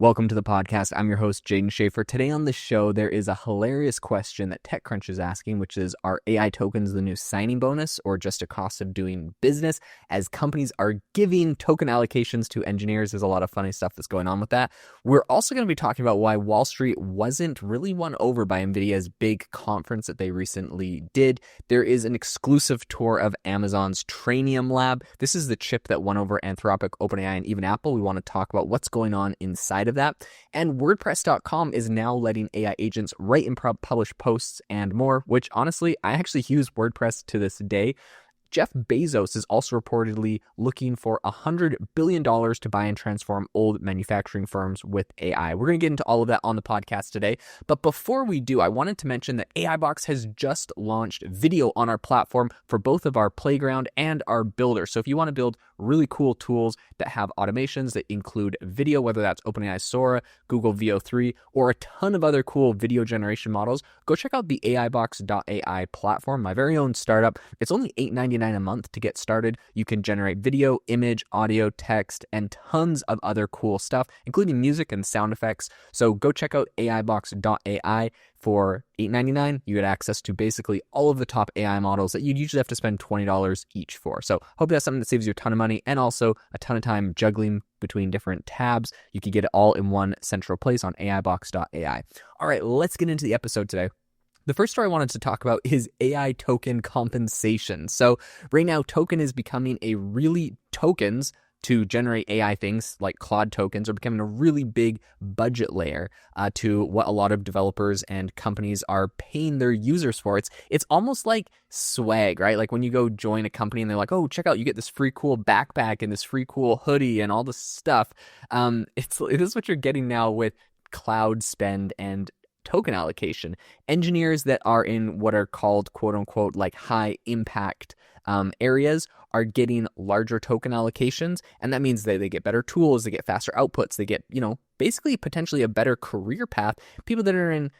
Welcome to the podcast. I'm your host, Jaden Schaefer. Today on the show, there is a hilarious question that TechCrunch is asking, which is, are AI tokens the new signing bonus or just a cost of doing business? As companies are giving token allocations to engineers, there's a lot of funny stuff that's going on with that. We're also going to be talking about why Wall Street wasn't really won over by Nvidia's big conference that they recently did. There is an exclusive tour of Amazon's Tranium lab. This is the chip that won over Anthropic, OpenAI, and even Apple. We want to talk about what's going on inside of that. And WordPress.com is now letting AI agents write and publish posts and more, which honestly, I actually use WordPress to this day. Jeff Bezos is also reportedly looking for $100 billion to buy and transform old manufacturing firms with AI. We're going to get into all of that on the podcast today. But before we do, I wanted to mention that AI Box has just launched video on our platform for both of our Playground and our Builder. So if you want to build really cool tools that have automations that include video, whether that's OpenAI Sora, Google VO3, or a ton of other cool video generation models, go check out the AIbox.ai platform, my very own startup. It's only $8.99 a month to get started. You can generate video, image, audio, text, and tons of other cool stuff, including music and sound effects. So go check out AIbox.ai. For $8.99, you get access to basically all of the top AI models that you'd usually have to spend $20 each for. So hope that's something that saves you a ton of money and also a ton of time juggling between different tabs. You can get it all in one central place on AIbox.ai. All right, let's get into the episode today. The first story I wanted to talk about is AI token compensation. So right now, token is becoming tokens to generate AI things like Claude tokens are becoming a really big budget layer to what a lot of developers and companies are paying their users for. It's almost like swag, right? Like when you go join a company and they're like, oh, check out, you get this free cool backpack and this free cool hoodie and all this stuff. It is what you're getting now with cloud spend and token allocation. Engineers that are in what are called quote unquote like high impact areas are getting larger token allocations, and that means that they get better tools, they get faster outputs, they get, basically potentially a better career path. People that are in,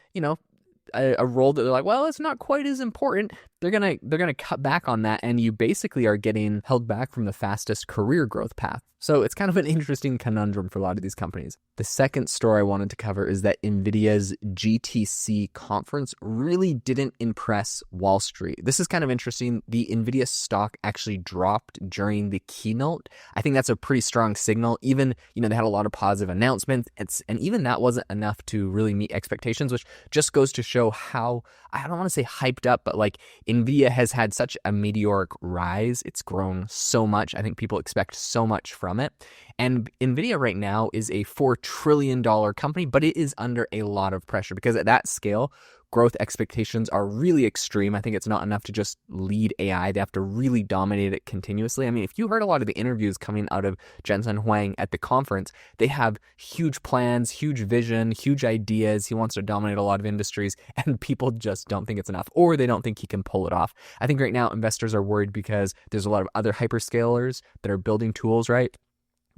a role that they're like, well, it's not quite as important, they're gonna cut back on that, and you basically are getting held back from the fastest career growth path. So it's kind of an interesting conundrum for a lot of these companies. The second story I wanted to cover is that Nvidia's GTC conference really didn't impress Wall Street. This is kind of interesting. The Nvidia stock actually dropped during the keynote. I think that's a pretty strong signal. Even, they had a lot of positive announcements, and even that wasn't enough to really meet expectations, which just goes to show how, I don't want to say hyped up, but like Nvidia has had such a meteoric rise. It's grown so much. I think people expect so much from it. And Nvidia right now is a $4 trillion company, but it is under a lot of pressure because at that scale, growth expectations are really extreme. I think it's not enough to just lead AI. They have to really dominate it continuously. I mean, if you heard a lot of the interviews coming out of Jensen Huang at the conference, they have huge plans, huge vision, huge ideas. He wants to dominate a lot of industries, and people just don't think it's enough, or they don't think he can pull it off. I think right now investors are worried because there's a lot of other hyperscalers that are building tools, right?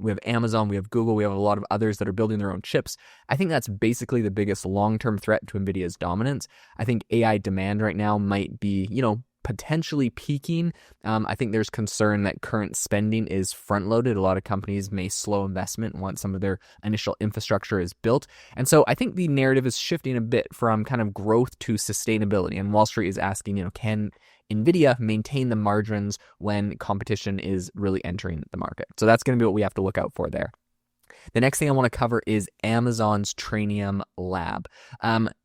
We have Amazon, we have Google, we have a lot of others that are building their own chips. I think that's basically the biggest long-term threat to NVIDIA's dominance. I think AI demand right now might be, potentially peaking. I think there's concern that current spending is front-loaded. A lot of companies may slow investment once some of their initial infrastructure is built. And so I think the narrative is shifting a bit from kind of growth to sustainability. And Wall Street is asking, can Nvidia maintain the margins when competition is really entering the market? So that's going to be what we have to look out for there. The next thing I want to cover is Amazon's Tranium lab.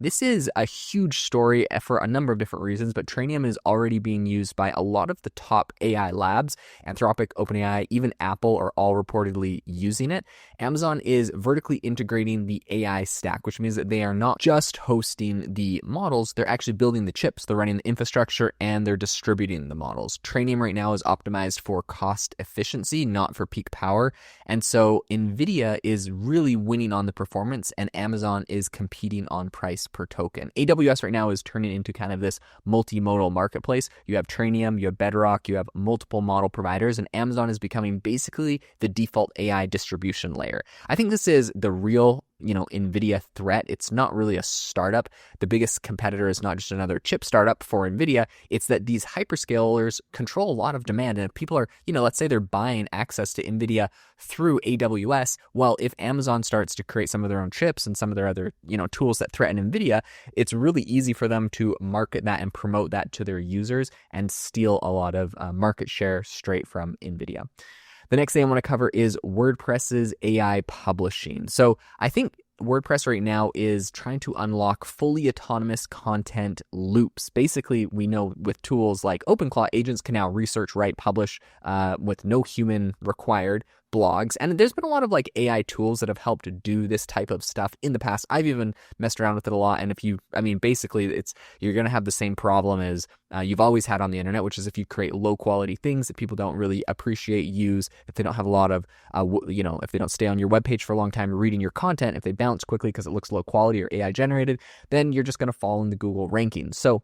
This is a huge story for a number of different reasons, but Tranium is already being used by a lot of the top AI labs. Anthropic, OpenAI, even Apple are all reportedly using it. Amazon is vertically integrating the AI stack, which means that they are not just hosting the models, they're actually building the chips, they're running the infrastructure, and they're distributing the models. Tranium right now is optimized for cost efficiency, not for peak power. And so Nvidia is really winning on the performance, and Amazon is competing on price per token. AWS right now is turning into kind of this multimodal marketplace. You have Tranium, you have Bedrock, you have multiple model providers, and Amazon is becoming basically the default AI distribution layer. I think this is the real Nvidia threat. It's not really a startup. The biggest competitor is not just another chip startup for Nvidia. It's that these hyperscalers control a lot of demand. And if people are, let's say they're buying access to Nvidia through AWS, well, if Amazon starts to create some of their own chips and some of their other, tools that threaten Nvidia, it's really easy for them to market that and promote that to their users and steal a lot of market share straight from Nvidia. The next thing I want to cover is WordPress's AI publishing. So I think WordPress right now is trying to unlock fully autonomous content loops. Basically, we know with tools like OpenClaw, agents can now research, write, publish with no human required blogs. And there's been a lot of AI tools that have helped do this type of stuff in the past. I've even messed around with it a lot. And basically you're going to have the same problem as you've always had on the internet, which is if you create low quality things that people don't really appreciate, use, if they don't have a lot of, if they don't stay on your webpage for a long time reading your content, if they bounce quickly because it looks low quality or AI generated, then you're just going to fall in the Google rankings. So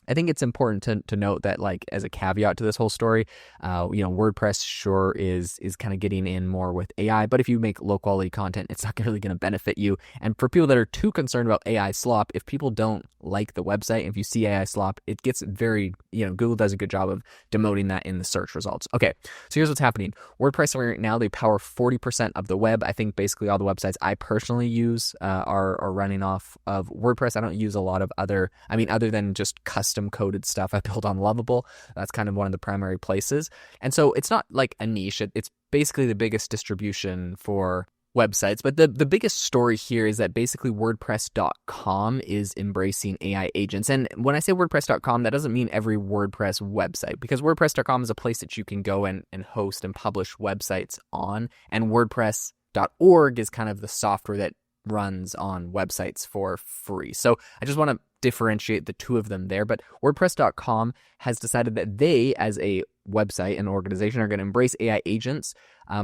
I think it's important to note that, as a caveat to this whole story, WordPress sure is kind of getting in more with AI, but if you make low quality content, it's not really going to benefit you. And for people that are too concerned about AI slop, if people don't like the website, if you see AI slop, it gets very, Google does a good job of demoting that in the search results. Okay, so here's what's happening. WordPress right now, they power 40% of the web. I think basically all the websites I personally use are running off of WordPress. I don't use a lot of other than just custom coded stuff I built on Lovable. That's kind of one of the primary places. And so it's not like a niche. It's basically the biggest distribution for websites. But the biggest story here is that basically WordPress.com is embracing AI agents. And when I say WordPress.com, that doesn't mean every WordPress website, because WordPress.com is a place that you can go and host and publish websites on. And WordPress.org is kind of the software that runs on websites for free. So I just want to differentiate the two of them there. But WordPress.com has decided that they, as a website and organization, are going to embrace AI agents.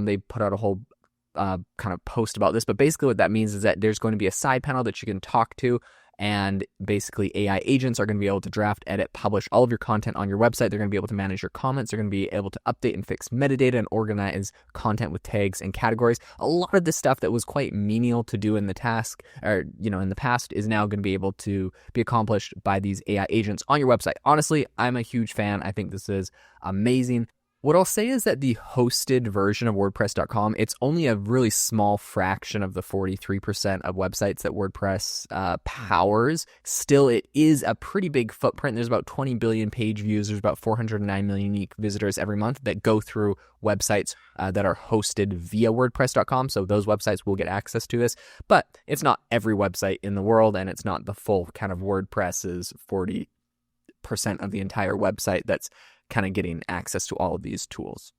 They put out a whole kind of post about this, but basically what that means is that there's going to be a side panel that you can talk to, and basically AI agents are going to be able to draft, edit, publish all of your content on your website. They're going to be able to manage your comments. They're going to be able to update and fix metadata and organize content with tags and categories. A lot of this stuff that was quite menial to do in the task, or in the past, is now going to be able to be accomplished by these AI agents on your website. Honestly, I'm a huge fan. I think this is amazing. What I'll say is that the hosted version of WordPress.com, it's only a really small fraction of the 43% of websites that WordPress powers. Still, it is a pretty big footprint. There's about 20 billion page views. There's about 409 million unique visitors every month that go through websites that are hosted via WordPress.com. So those websites will get access to this. But it's not every website in the world, and it's not the full kind of WordPress's 40% of the entire website that's kind of getting access to all of these tools.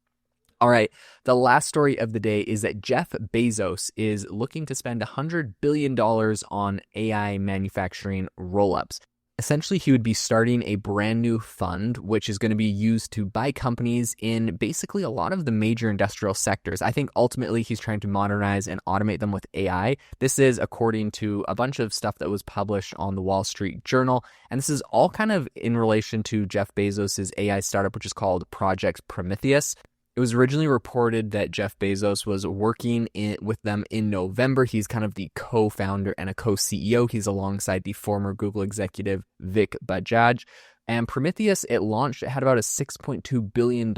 All right, the last story of the day is that Jeff Bezos is looking to spend $100 billion on AI manufacturing roll-ups. Essentially, he would be starting a brand new fund, which is going to be used to buy companies in basically a lot of the major industrial sectors. I think ultimately he's trying to modernize and automate them with AI. This is according to a bunch of stuff that was published on the Wall Street Journal. And this is all kind of in relation to Jeff Bezos' AI startup, which is called Project Prometheus. It was originally reported that Jeff Bezos was working with them in November. He's kind of the co-founder and a co-CEO. He's alongside the former Google executive Vic Bajaj. And Prometheus, it launched, it had about a $6.2 billion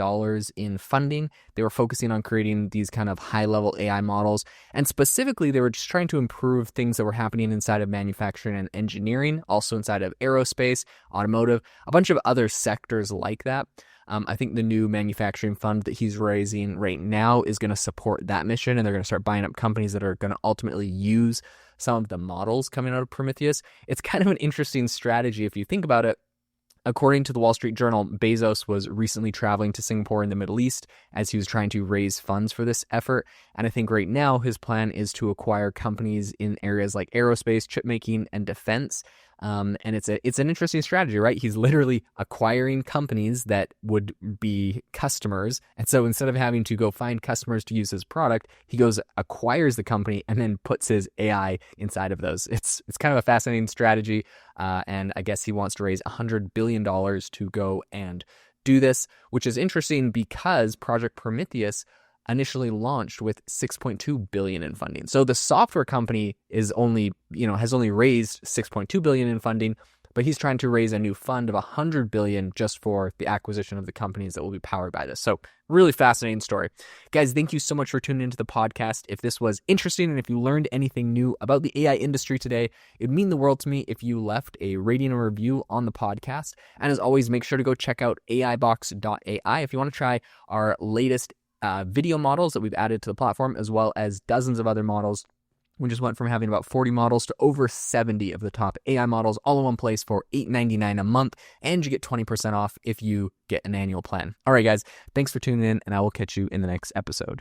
in funding. They were focusing on creating these kind of high-level AI models. And specifically, they were just trying to improve things that were happening inside of manufacturing and engineering, also inside of aerospace, automotive, a bunch of other sectors like that. I think the new manufacturing fund that he's raising right now is going to support that mission, and they're going to start buying up companies that are going to ultimately use some of the models coming out of Prometheus. It's kind of an interesting strategy if you think about it. According to the Wall Street Journal, Bezos was recently traveling to Singapore in the Middle East as he was trying to raise funds for this effort. And I think right now his plan is to acquire companies in areas like aerospace, chip making, and defense. And it's an interesting strategy, right? He's literally acquiring companies that would be customers. And so instead of having to go find customers to use his product, he goes, acquires the company, and then puts his AI inside of those. It's kind of a fascinating strategy. And I guess he wants to raise $100 billion to go and do this, which is interesting because Project Prometheus initially launched with 6.2 billion in funding. So the software company is only, has only raised 6.2 billion in funding, but he's trying to raise a new fund of 100 billion just for the acquisition of the companies that will be powered by this. So really fascinating story. Guys, thank you so much for tuning into the podcast. If this was interesting and if you learned anything new about the AI industry today, it'd mean the world to me if you left a rating or review on the podcast. And as always, make sure to go check out aibox.ai if you want to try our latest video models that we've added to the platform, as well as dozens of other models. We just went from having about 40 models to over 70 of the top AI models all in one place for $8.99 a month, and you get 20% off if you get an annual plan. All right, guys, thanks for tuning in, and I will catch you in the next episode.